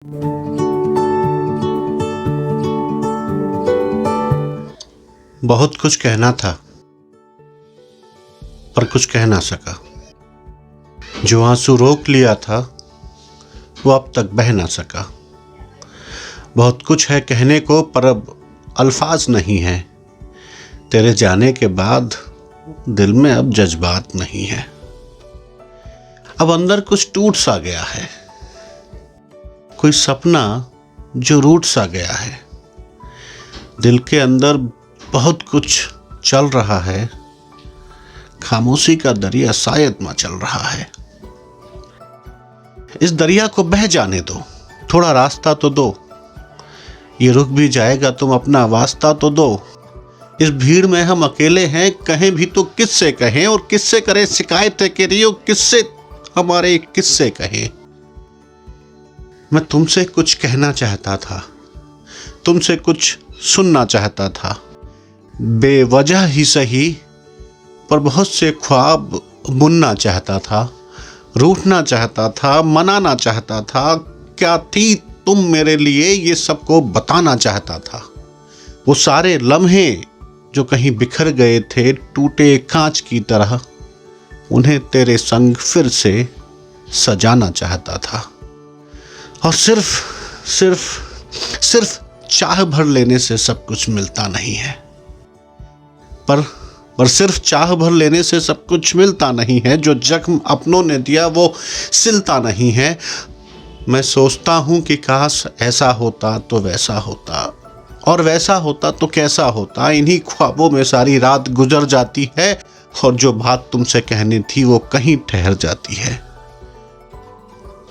बहुत कुछ कहना था पर कुछ कह ना सका। जो आंसू रोक लिया था वो अब तक बह ना सका। बहुत कुछ है कहने को पर अब अल्फाज नहीं है। तेरे जाने के बाद दिल में अब जज्बात नहीं है। अब अंदर कुछ टूट सा गया है, कोई सपना जो रूठ सा गया है। दिल के अंदर बहुत कुछ चल रहा है, खामोशी का दरिया शायद मचल रहा है। इस दरिया को बह जाने दो, थोड़ा रास्ता तो दो। ये रुक भी जाएगा, तुम अपना वास्ता तो दो। इस भीड़ में हम अकेले हैं, कहें भी तो किससे कहें, और किससे करें शिकायतें के रियो, किससे हमारे किस्से कहें। मैं तुमसे कुछ कहना चाहता था, तुमसे कुछ सुनना चाहता था, बेवजह ही सही पर बहुत से ख्वाब बुनना चाहता था, रूठना चाहता था, मनाना चाहता था। क्या थी तुम मेरे लिए ये सबको बताना चाहता था। वो सारे लम्हे जो कहीं बिखर गए थे टूटे कांच की तरह, उन्हें तेरे संग फिर से सजाना चाहता था। और सिर्फ चाह भर लेने से सब कुछ मिलता नहीं है। पर सिर्फ चाह भर लेने से सब कुछ मिलता नहीं है। जो जख्म अपनों ने दिया वो सिलता नहीं है। मैं सोचता हूँ कि काश ऐसा होता तो वैसा होता, और वैसा होता तो कैसा होता। इन्हीं ख्वाबों में सारी रात गुजर जाती है, और जो बात तुमसे कहनी थी वो कहीं ठहर जाती है।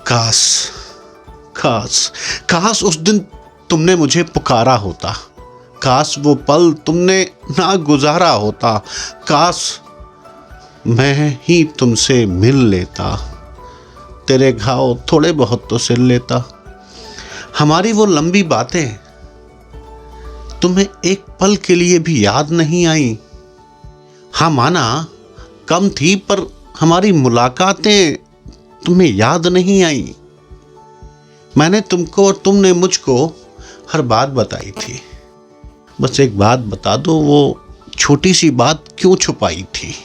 काश काश काश उस दिन तुमने मुझे पुकारा होता, काश वो पल तुमने ना गुजारा होता, काश मैं ही तुमसे मिल लेता, तेरे घाव थोड़े बहुत तो सिल लेता। हमारी वो लंबी बातें तुम्हें एक पल के लिए भी याद नहीं आई। हाँ माना कम थी, पर हमारी मुलाकातें तुम्हें याद नहीं आई। मैंने तुमको और तुमने मुझको हर बात बताई थी। बस एक बात बता दो, वो छोटी सी बात क्यों छुपाई थी।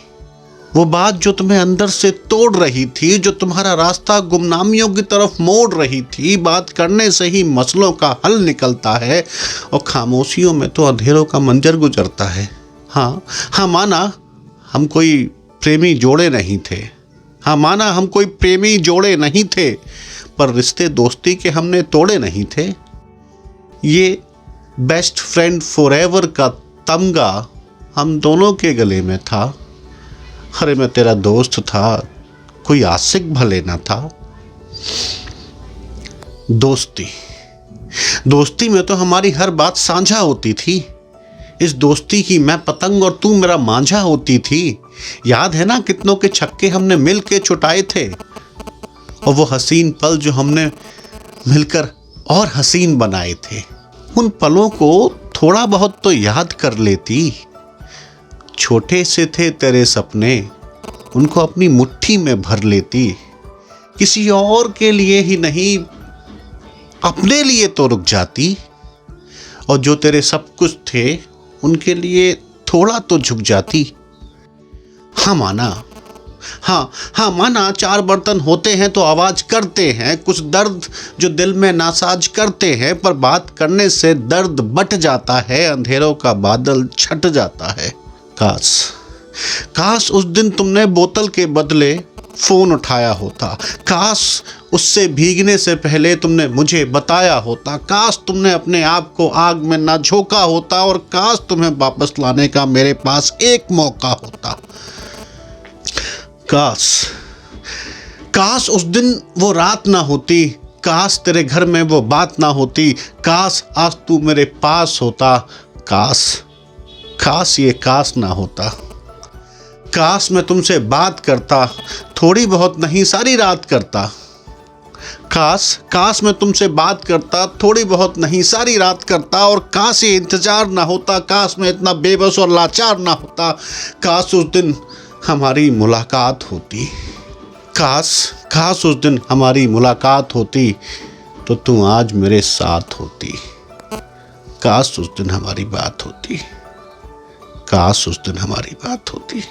वो बात जो तुम्हें अंदर से तोड़ रही थी, जो तुम्हारा रास्ता गुमनामियों की तरफ मोड़ रही थी। बात करने से ही मसलों का हल निकलता है, और खामोशियों में तो अंधेरों का मंजर गुजरता है। हाँ माना हम कोई प्रेमी जोड़े नहीं थे। हाँ माना हम कोई प्रेमी जोड़े नहीं थे, पर रिश्ते दोस्ती के हमने तोड़े नहीं थे। ये बेस्ट फ्रेंड फॉरएवर का तमगा हम दोनों के गले में था। अरे मैं तेरा दोस्त था, कोई आशिक भले ना था। दोस्ती में तो हमारी हर बात साझा होती थी। इस दोस्ती की मैं पतंग और तू मेरा मांझा होती थी। याद है ना कितनों के छक्के हमने मिल के छुटाए थे, और वो हसीन पल जो हमने मिलकर और हसीन बनाए थे। उन पलों को थोड़ा बहुत तो याद कर लेती। छोटे से थे तेरे सपने, उनको अपनी मुट्ठी में भर लेती। किसी और के लिए ही नहीं, अपने लिए तो रुक जाती। और जो तेरे सब कुछ थे उनके लिए थोड़ा तो झुक जाती। हाँ माना चार बर्तन होते हैं तो आवाज करते हैं। कुछ दर्द जो दिल में नासाज करते हैं, पर बात करने से दर्द बट जाता है, अंधेरों का बादल छट जाता है। काश उस दिन तुमने बोतल के बदले फोन उठाया होता। काश उससे भीगने से पहले तुमने मुझे बताया होता। काश तुमने अपने आप को आग में ना झोंका होता, और काश तुम्हें वापस लाने का मेरे पास एक मौका होता। काश उस दिन वो रात ना होती, काश तेरे घर में वो बात ना होती, काश आज तू मेरे पास होता। काश ये काश ना होता। काश मैं तुमसे बात करता, थोड़ी बहुत नहीं सारी रात करता। काश मैं तुमसे बात करता, थोड़ी बहुत नहीं सारी रात करता। और काश ये इंतजार ना होता, काश मैं इतना बेबस और लाचार ना होता। काश उस दिन हमारी मुलाकात होती, काश उस दिन हमारी मुलाकात होती। तो तू आज मेरे साथ होती। काश उस दिन हमारी बात होती, काश उस दिन हमारी बात होती।